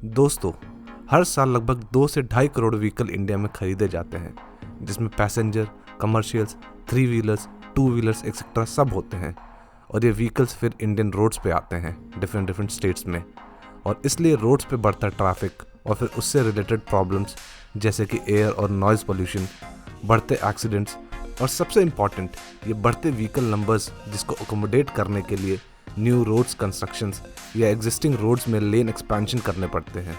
दोस्तों, हर साल लगभग 2 से 2.5 करोड़ व्हीकल इंडिया में खरीदे जाते हैं, जिसमें passenger, commercials, 3 wheelers, 2 wheelers etcetera सब होते हैं। और ये व्हीकल्स फिर इंडियन रोड्स पे आते हैं डिफरेंट स्टेट्स में, और इसलिए रोड्स पे बढ़ता ट्रैफिक और फिर उससे रिलेटेड प्रॉब्लम्स जैसे कि एयर और नॉइज़ पोल्यूशन, बढ़ते एक्सीडेंट्स और सबसे इम्पॉर्टेंट ये बढ़ते व्हीकल नंबर्स, जिसको अकोमोडेट करने के लिए न्यू रोड्स कंस्ट्रक्शंस या एग्जिस्टिंग रोड्स में लेन एक्सपेंशन करने पड़ते हैं,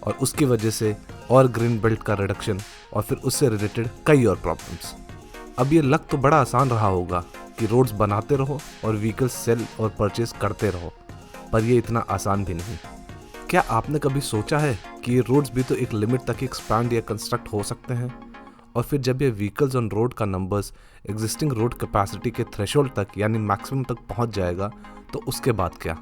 और उसकी वजह से और ग्रीन बेल्ट का रिडक्शन और फिर उससे रिलेटेड कई और प्रॉब्लम्स। अब ये लग तो बड़ा आसान रहा होगा कि रोड्स बनाते रहो और व्हीकल सेल और परचेज करते रहो, पर ये इतना आसान भी नहीं। क्या आपने कभी सोचा है कि ये रोड्स भी तो एक लिमिट तक ही एक्सपैंड या कंस्ट्रक्ट हो सकते हैं, और फिर जब ये व्हीकल्स ऑन रोड का नंबर्स एग्जिस्टिंग रोड कैपेसिटी के थ्रेशोल्ड तक यानी मैक्सिमम तक पहुंच जाएगा तो उसके बाद क्या?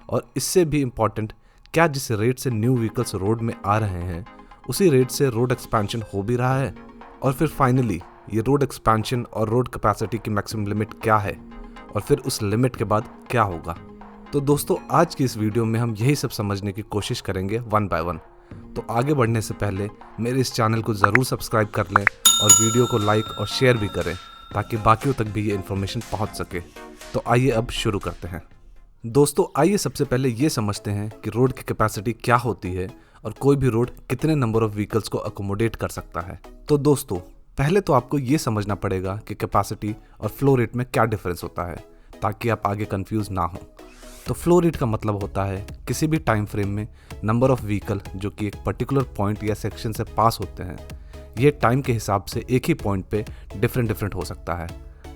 और इससे भी इम्पॉर्टेंट, क्या जिस रेट से न्यू व्हीकल्स रोड में आ रहे हैं उसी रेट से रोड एक्सपेंशन हो भी रहा है? और फिर फाइनली ये रोड एक्सपेंशन और रोड कैपेसिटी की मैक्सिमम लिमिट क्या है, और फिर उस लिमिट के बाद क्या होगा? तो दोस्तों, आज की इस वीडियो में हम यही सब समझने की कोशिश करेंगे वन बाय वन। तो आगे बढ़ने से पहले मेरे इस चैनल को ज़रूर सब्सक्राइब कर लें और वीडियो को लाइक और शेयर भी करें, ताकि बाकियों तक भी ये इन्फॉर्मेशन पहुंच सके। तो आइए अब शुरू करते हैं। दोस्तों, आइए सबसे पहले ये समझते हैं कि रोड की कैपेसिटी क्या होती है और कोई भी रोड कितने नंबर ऑफ व्हीकल्स को अकोमोडेट कर सकता है। तो दोस्तों, पहले तो आपको ये समझना पड़ेगा कि कैपेसिटी और फ्लो रेट में क्या डिफरेंस होता है, ताकि आप आगे कंफ्यूज ना हो। तो फ्लो रेट का मतलब होता है किसी भी टाइम फ्रेम में नंबर ऑफ व्हीकल जो कि एक पर्टिकुलर पॉइंट या सेक्शन से पास होते हैं, ये टाइम के हिसाब से एक ही पॉइंट पे डिफरेंट हो सकता है।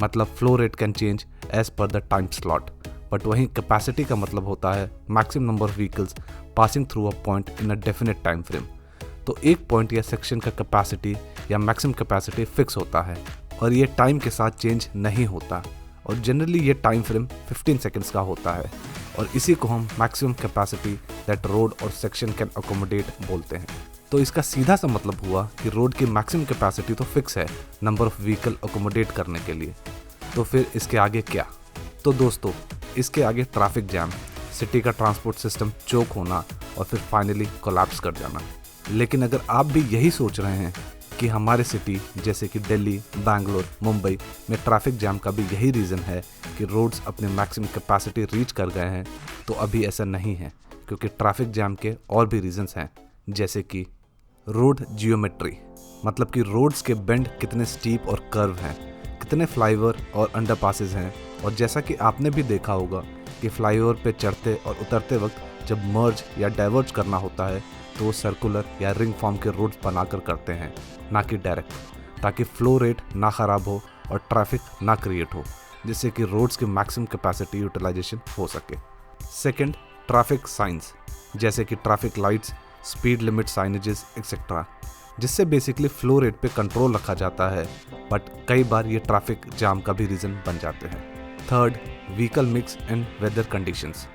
मतलब flow rate can change as per the time slot. But वहीं कैपेसिटी का मतलब होता है maximum number of vehicles passing through a point in a definite time frame. तो एक पॉइंट या सेक्शन का कैपेसिटी या मैक्सिमम कैपेसिटी फिक्स होता है और ये टाइम के साथ चेंज नहीं होता, और जनरली ये टाइम फ्रेम 15 सेकेंड्स का होता है, और इसी को हम मैक्सिमम कैपेसिटी दैट रोड और सेक्शन कैन अकोमोडेट बोलते हैं। तो इसका सीधा सा मतलब हुआ कि रोड की मैक्सिमम कैपेसिटी तो फिक्स है नंबर ऑफ व्हीकल अकोमोडेट करने के लिए। तो फिर इसके आगे क्या? तो दोस्तों, इसके आगे ट्रैफिक जैम, सिटी का ट्रांसपोर्ट सिस्टम चोक होना और फिर फाइनली कोलैप्स कर जाना। लेकिन अगर आप भी यही सोच रहे हैं कि हमारे सिटी जैसे कि दिल्ली, बैंगलोर, मुंबई में ट्रैफिक जैम का भी यही रीज़न है कि रोड्स अपने मैक्सिमम कैपेसिटी रीच कर गए हैं, तो अभी ऐसा नहीं है, क्योंकि ट्रैफिक जैम के और भी रीजंस हैं, जैसे कि रोड जियोमेट्री, मतलब कि रोड्स के बेंड कितने स्टीप और कर्व हैं, कितने फ्लाईओवर और अंडरपासेस हैं, और जैसा कि आपने भी देखा होगा कि फ्लाईओवर पे चढ़ते और उतरते वक्त जब मर्ज या डाइवर्ज करना होता है तो वो सर्कुलर या रिंग फॉर्म के रोड्स बनाकर करते हैं, ना कि डायरेक्ट, ताकि फ्लो रेट ना ख़राब हो और ट्रैफिक ना क्रिएट हो, जिससे कि रोड्स की मैक्सिमम कैपेसिटी यूटिलाइजेशन हो सके। सेकंड, ट्रैफिक साइंस, जैसे कि traffic lights, speed limit signages etcetera, जिससे बेसिकली फ्लो रेट पे कंट्रोल रखा जाता है, बट कई बार ये ट्रैफिक जाम का भी रीज़न बन जाते हैं। Third, vehicle mix and weather conditions,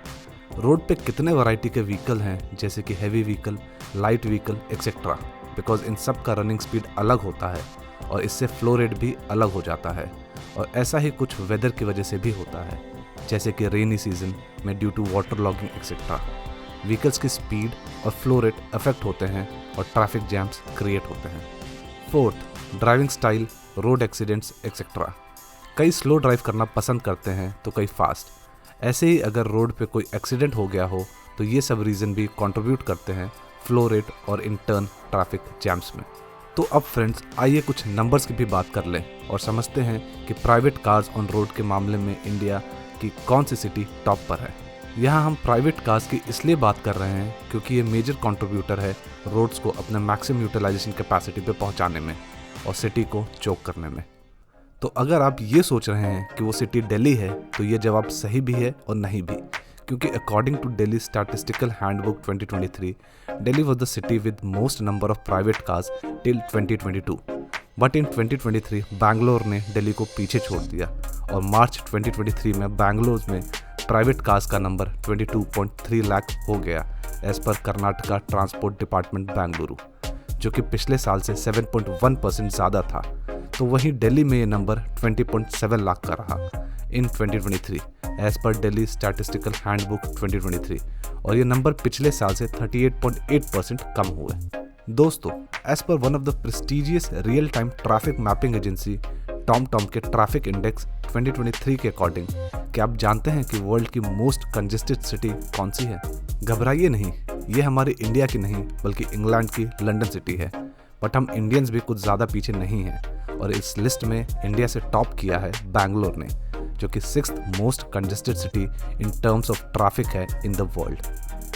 road पे कितने वैरायटी के व्हीकल हैं, जैसे कि heavy vehicle, light vehicle etcetera, because इन सब का रनिंग स्पीड अलग होता है और इससे फ्लो रेट भी अलग हो जाता है। और ऐसा ही कुछ वेदर की वजह से भी होता है, जैसे कि रेनी सीजन में due to water logging etcetera vehicles की स्पीड और फ्लो रेट अफेक्ट होते हैं और ट्रैफिक जैम्स क्रिएट होते हैं। Fourth, driving style, road accidents etcetera, कई स्लो ड्राइव करना पसंद करते हैं तो कई फास्ट। ऐसे ही अगर रोड पे कोई एक्सीडेंट हो गया हो तो ये सब रीज़न भी कंट्रीब्यूट करते हैं फ्लो रेट और इन टर्न ट्रैफिक जैम्स में। तो अब फ्रेंड्स, आइए कुछ नंबर्स की भी बात कर लें और समझते हैं कि प्राइवेट कार्स ऑन रोड के मामले में इंडिया की कौन सी सिटी टॉप पर है। यहाँ हम प्राइवेट कार्स की इसलिए बात कर रहे हैं क्योंकि ये मेजर कंट्रीब्यूटर है रोड्स को अपने मैक्सिमम यूटिलाइजेशन कैपेसिटी पे पहुँचाने में और सिटी को चोक करने में। तो अगर आप ये सोच रहे हैं कि वो सिटी दिल्ली है, तो ये जवाब सही भी है और नहीं भी, क्योंकि according to Delhi statistical handbook 2023, Delhi was the city with most number of private cars till 2022। But in 2023 Bangalore ने दिल्ली को पीछे छोड़ दिया और मार्च 2023 में बैंगलोर में प्राइवेट कार्स का नंबर 22.3 लाख हो गया, as per Karnataka transport department Bengaluru, जो कि पिछले साल से 7.1% ज़्यादा था। तो वहीं दिल्ली में ये नंबर 20.7 लाख का रहा, इन 2023 as per Delhi statistical handbook 2023, और ये नंबर पिछले साल से 38.8% कम हुए। दोस्तों, as per one of the prestigious real time traffic mapping agency Tom के ट्रैफिक इंडेक्स 2023 के अकॉर्डिंग, क्या आप जानते हैं कि वर्ल्ड की मोस्ट कंजेस्टेड सिटी कौन सी है? घबराइए नहीं, ये हमारे इंडिया की नहीं बल्कि इंग्लैंड की लंदन सिटी है। बट हम इंडियंस भी कुछ ज़्यादा पीछे नहीं हैं, और इस लिस्ट में इंडिया से टॉप किया है बैंगलोर ने, जो कि 6th most congested city in terms of traffic है इन द वर्ल्ड,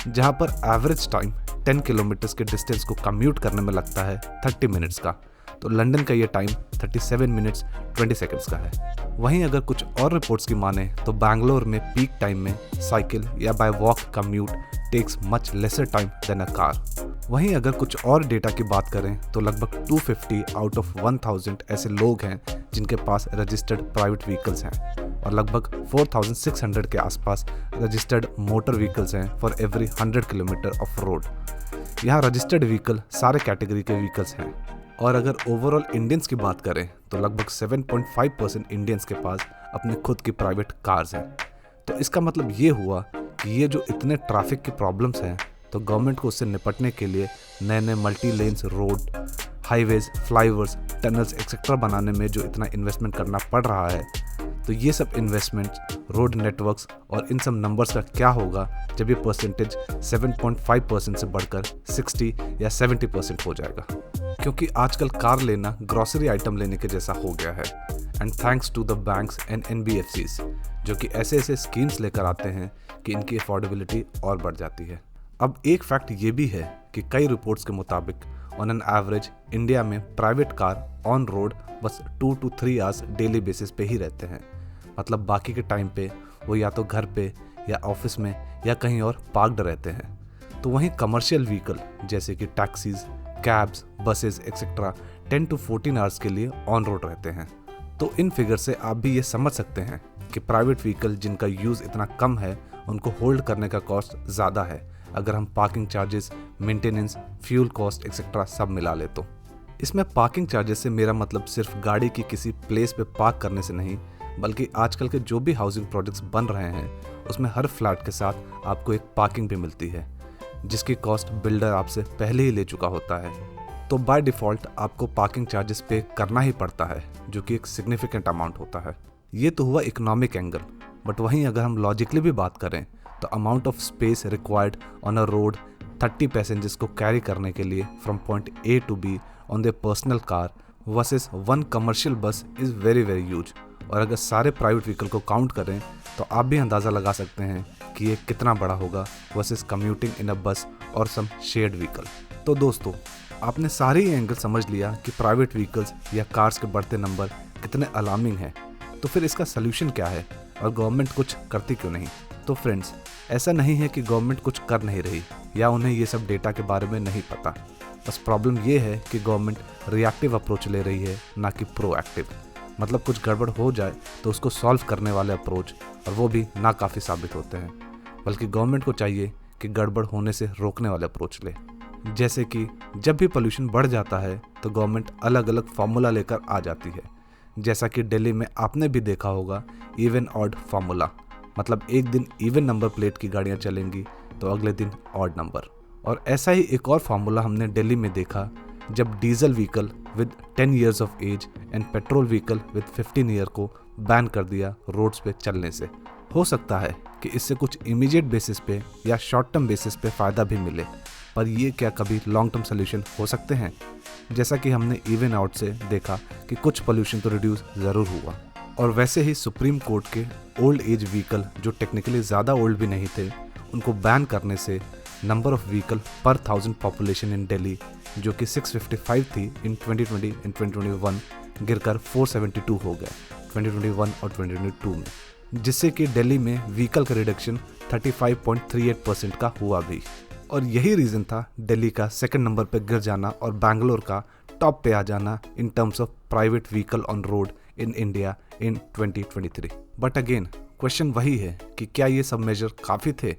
जहाँ पर एवरेज टाइम 10 किलोमीटर्स के डिस्टेंस को कम्यूट करने में लगता है 30 मिनट्स का, तो लंदन का ये टाइम 37 मिनट्स 20 सेकंड्स का है। वहीं अगर कुछ और रिपोर्ट्स की माने तो बैंगलोर में पीक टाइम में साइकिल या by walk commute takes much lesser time than a car. वहीं अगर कुछ और डेटा की बात करें तो लगभग 250 आउट ऑफ 1000 ऐसे लोग हैं जिनके पास रजिस्टर्ड प्राइवेट व्हीकल्स हैं, और लगभग 4600 के आसपास रजिस्टर्ड मोटर व्हीकल्स हैं for every 100 kilometre of road. यहाँ रजिस्टर्ड व्हीकल सारे कैटेगरी के व्हीकल्स हैं। और अगर ओवरऑल इंडियंस की बात करें तो लगभग 7.5% इंडियंस के पास अपने खुद की प्राइवेट कार्स हैं। तो इसका मतलब ये हुआ कि ये जो इतने ट्रैफिक की प्रॉब्लम्स हैं, तो गवर्नमेंट को उससे निपटने के लिए नए नए multi lens road, highways, flyovers, tunnels etcetera बनाने में जो इतना इन्वेस्टमेंट करना पड़ रहा है, तो ये सब इन्वेस्टमेंट्स, रोड नेटवर्क्स और इन सब नंबर्स का क्या होगा जब ये परसेंटेज 7.5% से बढ़कर 60 या 70% हो जाएगा। क्योंकि आजकल कार लेना ग्रोसरी आइटम लेने के जैसा हो गया है, and thanks to the banks and NBFCs, जो कि ऐसे ऐसे स्कीम्स लेकर आते हैं कि इनकी अफोर्डेबिलिटी और बढ़ जाती है। अब एक फैक्ट ये भी है कि कई रिपोर्ट्स के मुताबिक ऑन एन एवरेज इंडिया में private car on road bus 2 to 3 hours daily basis पे ही रहते हैं। मतलब बाकी के टाइम पे वो या तो घर पे या ऑफिस में या कहीं और पार्क्ड रहते हैं। तो वहीं कमर्शियल व्हीकल जैसे कि taxis, cabs, buses etcetera 10 to 14 hours के लिए ऑन रोड रहते हैं। तो इन फिगर से आप भी ये समझ सकते हैं कि प्राइवेट व्हीकल जिनका यूज़ इतना कम है उनको होल्ड करने का कॉस्ट ज़्यादा है, अगर हम parking charges, maintenance, fuel cost etcetera सब मिला ले तो। इसमें पार्किंग चार्जेस से मेरा मतलब सिर्फ गाड़ी की किसी प्लेस पे पार्क करने से नहीं, बल्कि आजकल के जो भी हाउसिंग प्रोजेक्ट्स बन रहे हैं उसमें हर फ्लैट के साथ आपको एक पार्किंग भी मिलती है, जिसकी कॉस्ट बिल्डर आपसे पहले ही ले चुका होता है। तो बाय डिफ़ॉल्ट आपको पार्किंग चार्जेस पे करना ही पड़ता है, जो कि एक सिग्निफिकेंट अमाउंट होता है। ये तो हुआ इकोनॉमिक एंगल, बट वहीं अगर हम लॉजिकली भी बात करें तो amount of space required on a road 30 passengers को कैरी करने के लिए from point A to B on their personal car versus 1 commercial बस इज़ वेरी वेरी ह्यूज। और अगर सारे प्राइवेट व्हीकल को काउंट करें तो आप भी अंदाज़ा लगा सकते हैं कि ये कितना बड़ा होगा वर्सेस कम्यूटिंग इन अ बस और सम शेयर्ड व्हीकल। तो दोस्तों, आपने सारे ही एंगल समझ लिया कि प्राइवेट व्हीकल्स या कार्स के बढ़ते नंबर कितने अलार्मिंग हैं। तो फिर इसका सल्यूशन क्या है और गवर्नमेंट कुछ करती क्यों नहीं? तो फ्रेंड्स, ऐसा नहीं है कि गवर्नमेंट कुछ कर नहीं रही या उन्हें ये सब डेटा के बारे में नहीं पता। बस प्रॉब्लम ये है कि गवर्नमेंट रिएक्टिव अप्रोच ले रही है, ना कि प्रोएक्टिव। मतलब कुछ गड़बड़ हो जाए तो उसको सॉल्व करने वाले अप्रोच, और वो भी नाकाफ़ी साबित होते हैं। बल्कि गवर्नमेंट को चाहिए कि गड़बड़ होने से रोकने वाले अप्रोच ले। जैसे कि जब भी पोल्यूशन बढ़ जाता है तो गवर्नमेंट अलग अलग फार्मूला लेकर आ जाती है। जैसा कि दिल्ली में आपने भी देखा होगा इवन ऑड फार्मूला, मतलब एक दिन इवन नंबर प्लेट की गाड़ियाँ चलेंगी तो अगले दिन ऑड नंबर। और ऐसा ही एक और फार्मूला हमने दिल्ली में देखा जब diesel vehicle with 10 years of age and petrol vehicle with 15 year को बैन कर दिया रोड्स पे चलने से। हो सकता है कि इससे कुछ इमीडिएट बेसिस पे या शॉर्ट टर्म बेसिस पे फ़ायदा भी मिले, पर ये क्या कभी लॉन्ग टर्म सोल्यूशन हो सकते हैं? जैसा कि हमने इवन आउट से देखा कि कुछ पोल्यूशन तो रिड्यूस ज़रूर हुआ। और वैसे ही सुप्रीम कोर्ट के ओल्ड एज व्हीकल जो टेक्निकली ज़्यादा ओल्ड भी नहीं थे, उनको बैन करने से नंबर ऑफ व्हीकल पर 1000 पॉपुलेशन इन दिल्ली, जो कि 655 थी इन 2020 एंड 2021, गिरकर 472 हो गया 2021 और 2022 में, जिससे कि दिल्ली में व्हीकल का रिडक्शन 35.38% का हुआ भी। और यही रीज़न था दिल्ली का सेकंड नंबर पर गिर जाना और बैंगलोर का टॉप पे आ जाना in terms of private vehicle on road in India in 2023। But again question वही है कि क्या ये सब मेजर काफ़ी थे?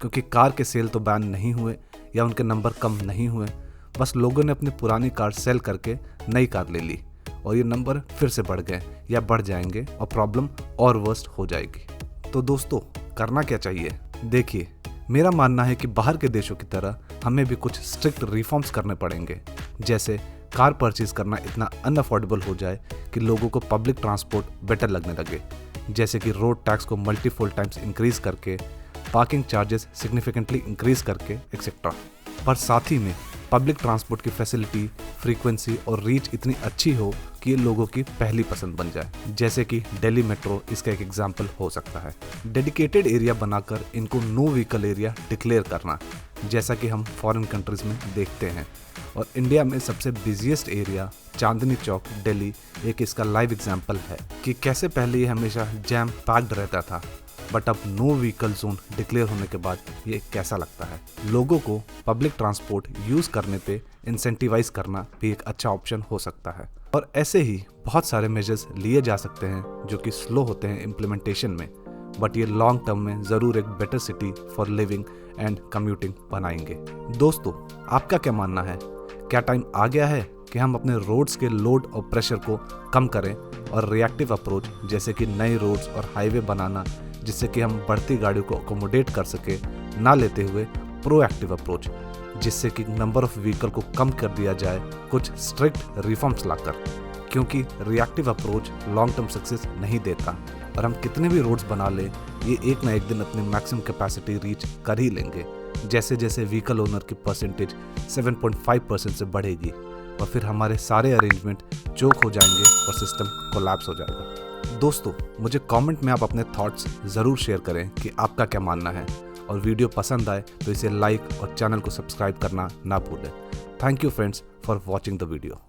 क्योंकि कार के सेल तो बैन नहीं हुए या उनके नंबर कम नहीं हुए, बस लोगों ने अपनी पुरानी कार सेल करके नई कार ले ली और ये नंबर फिर से बढ़ गए या बढ़ जाएंगे और प्रॉब्लम और वर्स्ट हो जाएगी। तो दोस्तों करना क्या चाहिए? देखिए, मेरा मानना है कि बाहर के देशों की तरह हमें भी कुछ स्ट्रिक्ट रिफॉर्म्स करने पड़ेंगे, जैसे कार परचेज करना इतना अनअफोर्डेबल हो जाए कि लोगों को पब्लिक ट्रांसपोर्ट बेटर लगने लगे, जैसे कि रोड टैक्स को मल्टीफोल्ड टाइम्स इंक्रीज करके, पार्किंग चार्जेस सिग्निफिकेंटली इंक्रीज करके एक्सेट्रा। पर साथ ही में पब्लिक ट्रांसपोर्ट की फैसिलिटी, फ्रीक्वेंसी और रीच इतनी अच्छी हो कि ये लोगों की पहली पसंद बन जाए, जैसे कि दिल्ली मेट्रो इसका एक एग्जाम्पल हो सकता है। डेडिकेटेड एरिया बनाकर इनको नो व्हीकल एरिया डिक्लेयर करना, जैसा कि हम फॉरेन कंट्रीज में देखते हैं। और इंडिया में सबसे बिजिएस्ट एरिया चांदनी चौक दिल्ली एक इसका लाइव एग्जाम्पल है कि कैसे पहले ये हमेशा जैम पैक्ड रहता था, बट अब नो व्हीकल जोन डिक्लेयर होने के बाद ये कैसा लगता है। लोगों को पब्लिक ट्रांसपोर्ट यूज करने पे इंसेंटिवाइज करना भी एक अच्छा ऑप्शन हो सकता है। और ऐसे ही बहुत सारे मेजर्स लिए जा सकते हैं जो कि स्लो होते हैं इम्प्लीमेंटेशन में, बट ये लॉन्ग टर्म में जरूर एक better city for living and commuting बनाएंगे। दोस्तों आपका क्या मानना है? क्या टाइम आ गया है कि हम अपने रोड्स के लोड और प्रेशर को कम करें और रिएक्टिव अप्रोच जैसे कि नए रोड्स और हाईवे बनाना जिससे कि हम बढ़ती गाड़ियों को अकोमोडेट कर सके, ना लेते हुए प्रोएक्टिव अप्रोच जिससे कि नंबर ऑफ व्हीकल को कम कर दिया जाए कुछ स्ट्रिक्ट रिफॉर्म्स लाकर, क्योंकि reactive approach long term success नहीं देता और हम कितने भी रोड्स बना लें ये एक ना एक दिन अपनी मैक्सिमम कैपेसिटी रीच कर ही लेंगे, जैसे जैसे व्हीकल ओनर की परसेंटेज 7.5% से बढ़ेगी और फिर हमारे सारे अरेंजमेंट चोक हो जाएंगे और सिस्टम कोलैप्स हो जाएगा। दोस्तों मुझे कमेंट में आप अपने थॉट्स ज़रूर शेयर करें कि आपका क्या मानना है, और वीडियो पसंद आए तो इसे लाइक और चैनल को सब्सक्राइब करना ना भूलें। Thank you friends for watching the video.